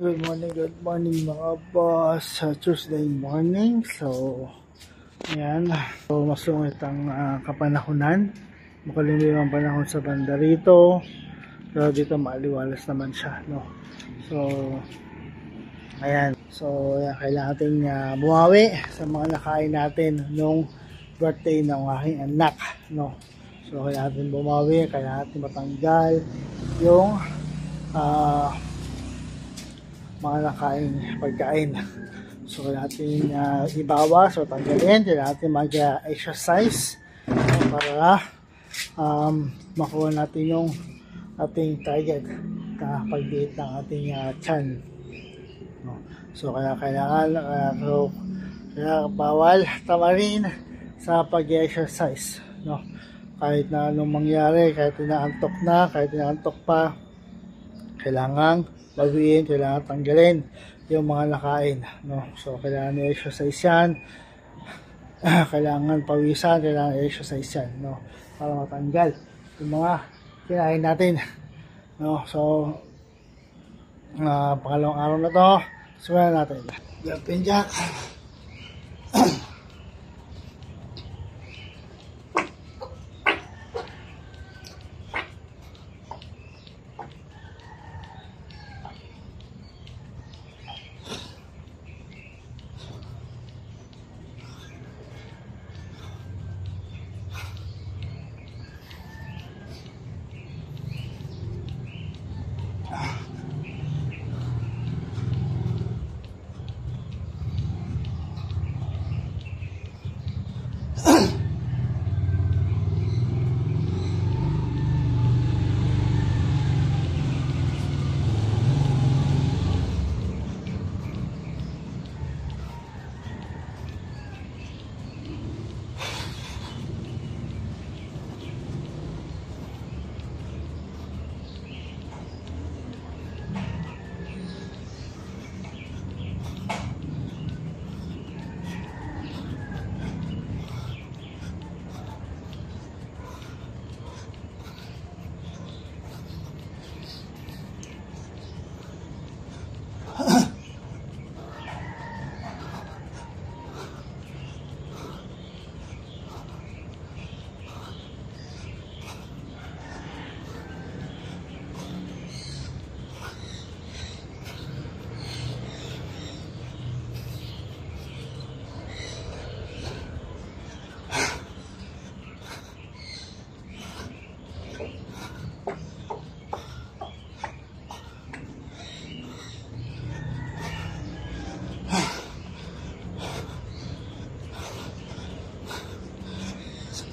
Good morning mga boss sa Tuesday morning. So, ayan. So, masungit ang kapanahunan. Makulimlim ang panahon sa banda rito. Pero dito maaliwalas naman siya, no? So, ayan. So, ayan, kailangan natin bumawi sa mga nakain natin nung birthday ng aking anak, no? So, kailangan natin bumawi, kailangan natin matanggal yung mga nakain pagkain. So, natin ibawas o tanggalin. Kailangan natin mag-exercise para makuha natin yung ating target na pagdiit ng ating tiyan. So, kaya kailangan kaya bawal tamarin sa pag-exercise. No? Kahit na anong mangyari, kahit inaantok na, kahit inaantok pa, kailangan bawiin, kailangan tanggalin yung mga nakain, no? So, kailangan i-exercise yan, kailangan pawisan, kailangan i-exercise yan, no? Para matanggal yung mga kinain natin, no? So, pangalawang araw na to, simulan natin. Jumping jack.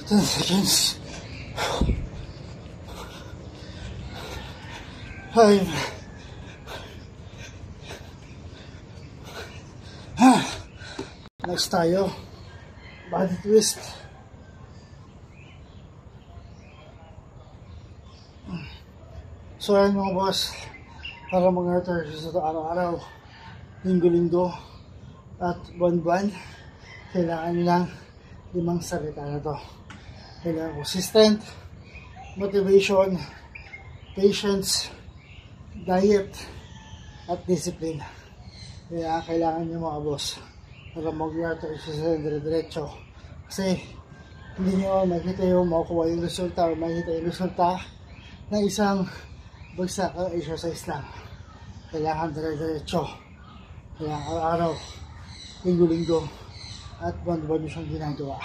Seconds. 5. Next tayo, body twist. So ayan mga boss, para mag-exercise ito araw-araw, linggo-linggo at buwan-buwan, kailangan lang 5 salita na to. Kailangan consistent, motivation, patience, diet, at discipline. Kaya kailangan nyo mga boss para mag-exercise sa dire-diretso. Kasi hindi nyo makita yung makukuha yung resulta o makita yung resulta ng isang bagsak o exercise lang. Kailangan dire-diretso. Kailangan araw-araw, linggo-linggo, at buwan-buwan nyo siyang ginagawa.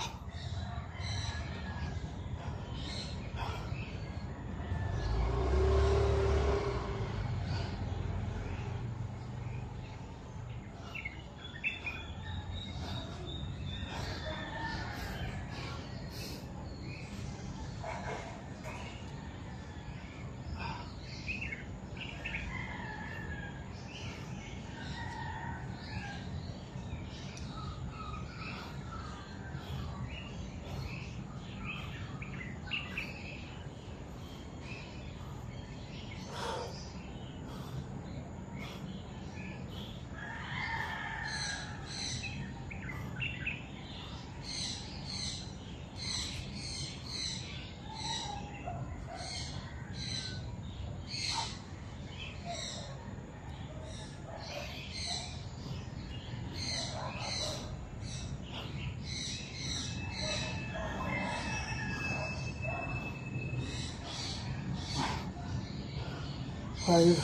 5.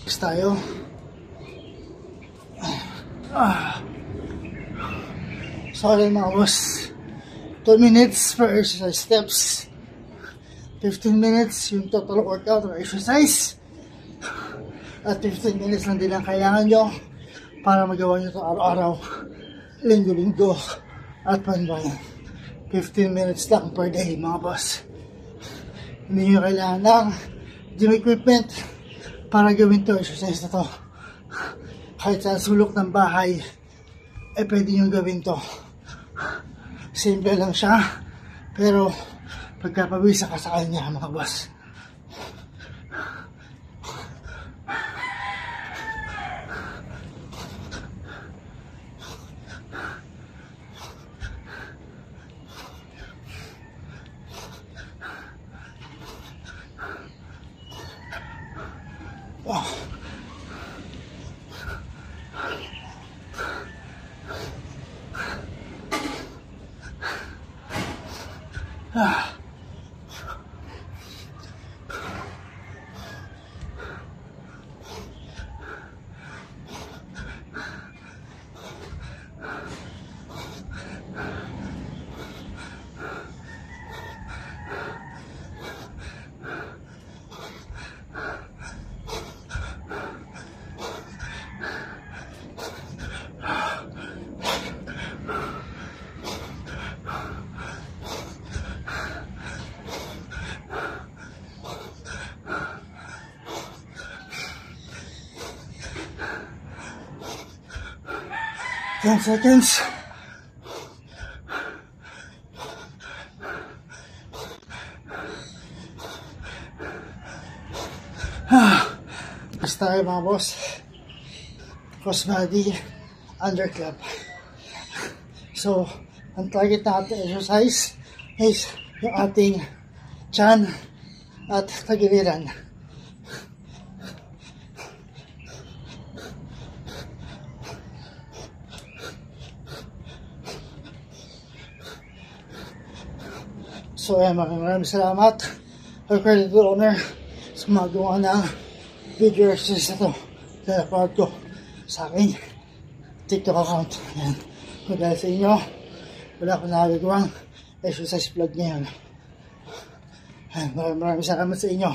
Next tayo. Sorry mga boss. 2 minutes per exercise steps. 15 minutes yung total workout or exercise. At 15 minutes lang din ang kailangan nyo para magawa nyo ito araw-araw, linggo-linggo, at buwan-buwan. 15 minutes lang per day mga boss. Hindi nyo kailangan ng gym equipment para gawin to exercise na to. Kahit sa sulok ng bahay, pwede nyo gawin to. Simple lang siya, pero pagkapawisa ka sa kanya mga boss. Ten seconds. Next tayo mga boss. Crossbody underclap. So, ang target natin exercise is yung ating tiyan at tagiliran. So maraming salamat for credit to owner sa magawa ng video exercise na to na napanood ko sa aking TikTok account. Ayan. Kung dahil sa inyo, wala akong nagagawang exercise vlog ngayon. Ayan. Maraming salamat sa inyo.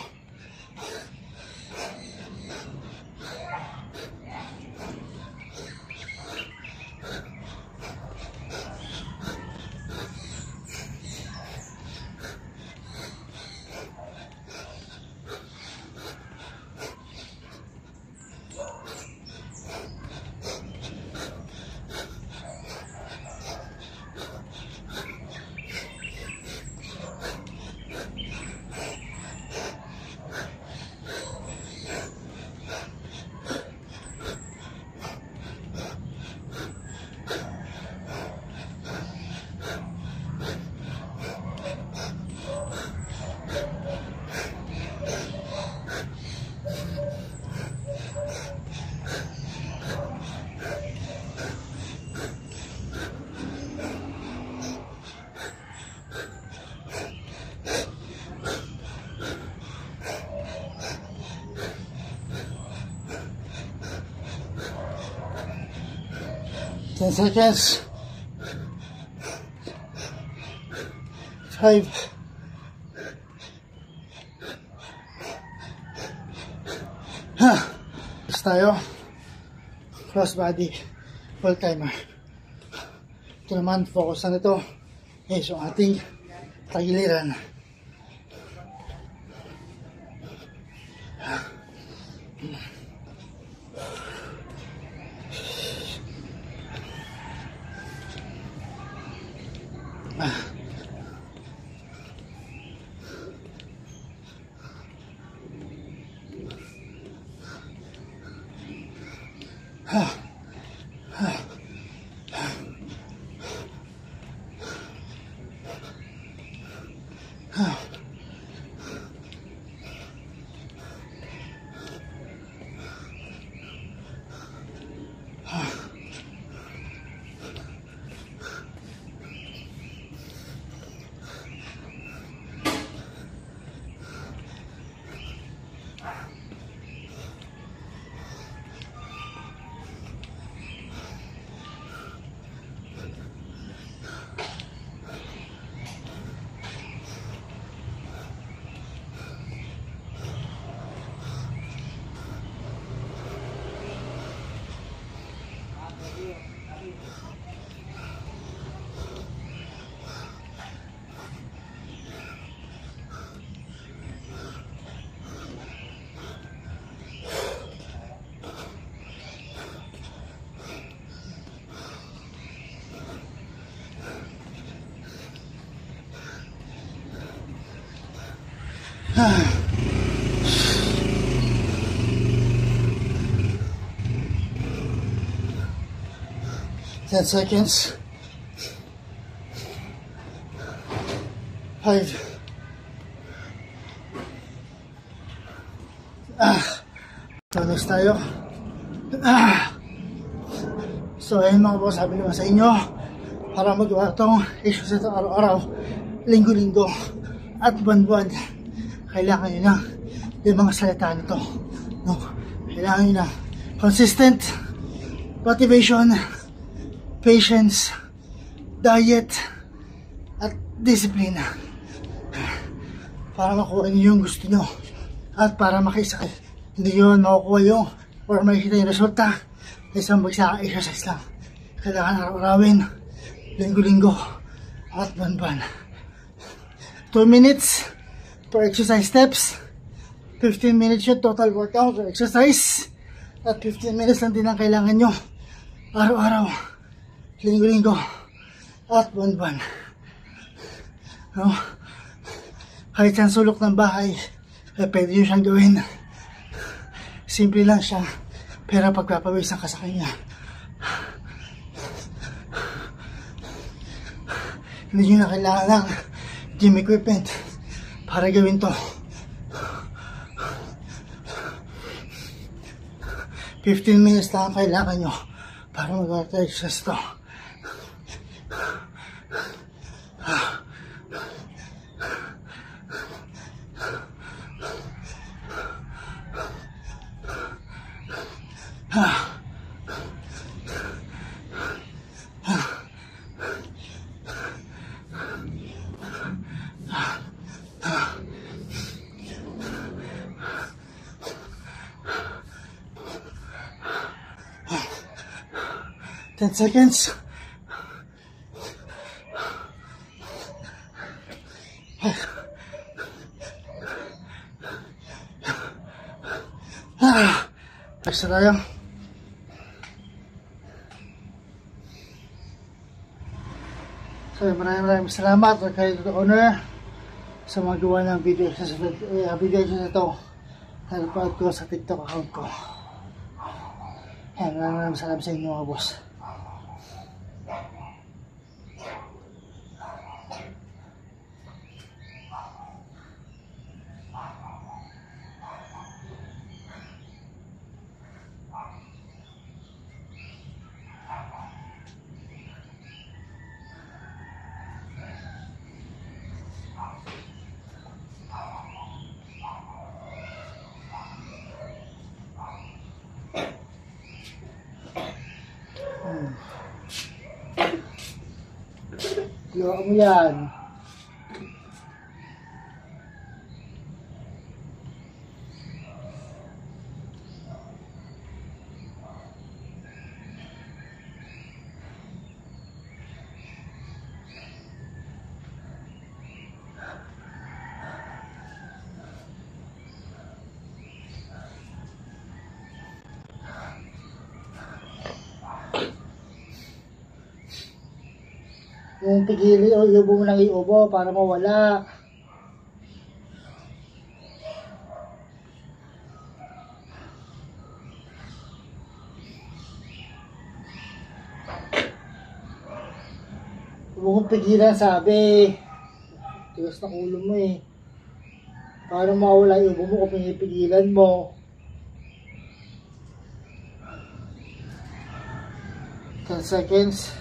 10 seconds. 5. Tapos tayo. Cross body. Full timer. Ito naman, focus na ito. Okay, so ating tagiliran. Ten seconds. 5. Next tayo. So ayun mga boss, sabi naman sa inyo, para magawa itong issues ito araw-araw, linggo-linggo at buwan-buwan, kailangan nyo ng yung mga salita nito, no? Kailangan nyo na consistent motivation, patience, diet at discipline para makuha nyo yung gusto nyo at para makisakit. Hindi yun makukuha yung or makikita yung resulta isang bagsakang exercise lang. Kailangan araw-arawin, linggo-linggo at buwan-buwan. 2 minutes per exercise steps, 15 minutes yung total workout or exercise, at 15 minutes lang din ang kailangan nyo araw-araw, linggo-linggo at buwan-buwan. No? Kahit sa sulok ng bahay, pwede nyo siyang gawin. Simple lang siya, pero pagpapawisan ka sa kanya. Hindi nyo na kailangan ng gym equipment para gawin to. 15 minutes lang ang kailangan nyo para mag-exercise to. Ten seconds. Extra tayo. So maraming salamat kay Dr. Owner sa mga gawa ng video exercise ito. Napanood ko sa TikTok account ko. Maraming salamat sa inyo mga boss. Gawa mo yan. Yung pigili o iubo mo lang iubo para mawala. Huwag mong pigilan sabi. Tigas ng ulo mo eh. Para mawala iubo mo kung pinipigilan mo. 10 seconds.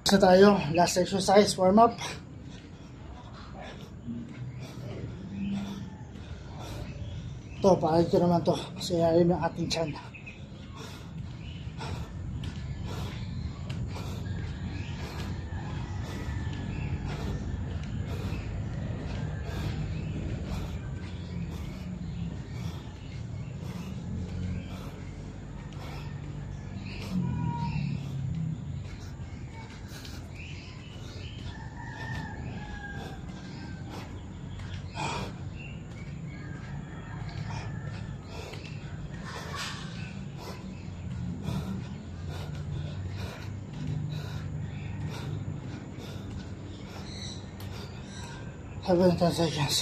Isa tayo, last exercise, warm up. Ito, para ito naman to, kasi ayaw ng ating tiyan. 7 10 seconds.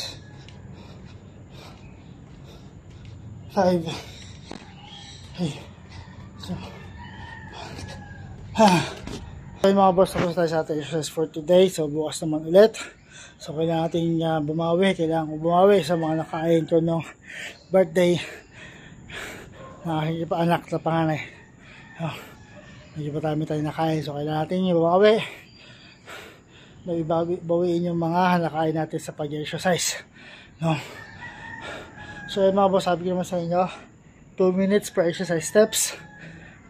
5 8 so okay mga boss, tapos tayo sa ating exercise for today. So bukas naman ulit. So kailangan natin bumawi. Kailangan ko bumawi sa mga nakain ko nung birthday na aking ipaanak na panganay. So, medyo patami tayo nakain. So kailangan natin bumawi. Bawiin yung mga nakain natin sa pag-exercise. No? So mga boss, sabi ko naman sa inyo, 2 minutes per exercise steps,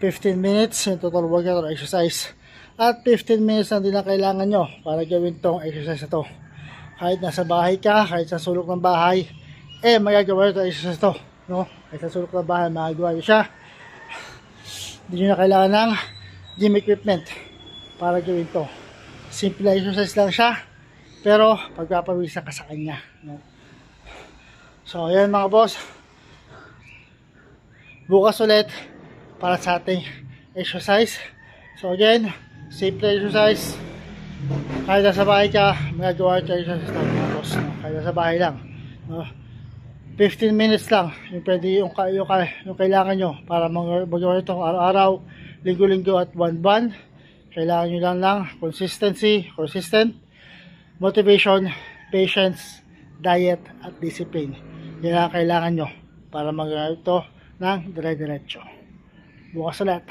15 minutes yung total workout or exercise, at 15 minutes lang din ang kailangan nyo para gawin tong exercise na to. Kahit nasa bahay ka, kahit sa sulok ng bahay, magagawa ito exercise to. No? Kahit sa sulok ng bahay, magagawa nyo siya. Hindi nyo na kailangan ng gym equipment para gawin to. Simple exercise lang siya, pero pagpapawisan ka sa kanya. No? So, ayan mga boss. Bukas ulit para sa ating exercise. So, again, simple exercise. Kahit nasa bahay ka, magagawa ito exercise lang mga boss. No? Kahit nasa bahay lang. No? 15 minutes lang yung pwede yung kailangan nyo para magawa ito araw-araw, linggo-linggo at buwan-buwan. Kailangan nyo lang consistent, motivation, patience, diet, at discipline. Yan ang kailangan nyo para magawa ito ng dire-diretso. Bukas ulit.